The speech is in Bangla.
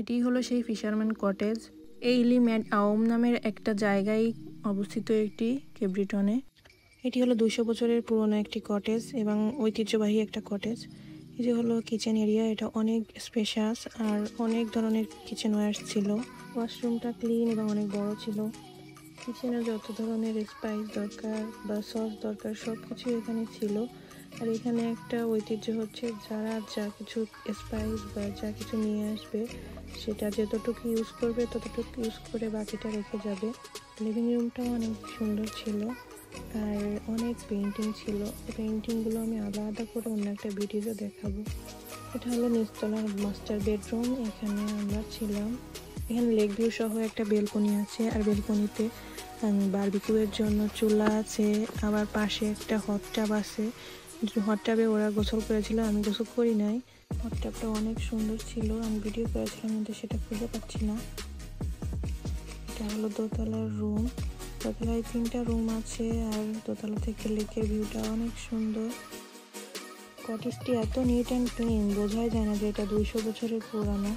এটি হলো সেই ফিশারম্যান কটেজ। এই ইলি ম্যাড আওম নামের একটা জায়গায় অবস্থিত একটি কেব্রিটনে। এটি হলো 200 বছরের পুরনো একটি কটেজ এবং ঐতিহ্যবাহী একটা কটেজ। এই যে হলো কিচেন এরিয়া, এটা অনেক স্পেশাস আর অনেক ধরনের কিচেনওয়্যারস ছিল। ওয়াশরুমটা ক্লিন এবং অনেক বড় ছিল। কিচেনে যত ধরনের স্পাইস দরকার বা সস দরকার সব কিছু এখানে ছিল। আর এখানে একটা ঐতিহ্য হচ্ছে যারা যা কিছু স্পাইস বা যা কিছু নিয়ে আসবে সেটা যতটুকু ইউজ করবে ততটুকু ইউজ করে বাকিটা রেখে যাবে। লিভিং রুমটাও অনেক সুন্দর ছিল আর অনেক পেন্টিং ছিল। এই পেন্টিংগুলো আমি আলাদা করে অন্য একটা ভিডিওতে দেখাবো। এটা হলো নিচতলার মাস্টার বেডরুম, এখানে আমরা ছিলাম। এখানে লেক ভিউ সহ একটা বেলকনি আছে আর বেলকনিতে বারবিকিউয়ের জন্য চুলা আছে। আবার পাশে একটা হট টাব আছে, হট টাবে ওরা গোসল করেছিল, আমি গোসল করি নাই। হট টাবটা অনেক সুন্দর ছিল, আমি ভিডিও করেছিলাম কিন্তু সেটা খুঁজে পাচ্ছি না। এটা হলো দোতলার রুম, দোতলায় 3টা রুম আছে আর দোতলা থেকে লেকের ভিউটা অনেক সুন্দর। কটেজটি এত নিট অ্যান্ড ক্লিন, বোঝাই যায় না যে এটা 200 বছরের পুরানো।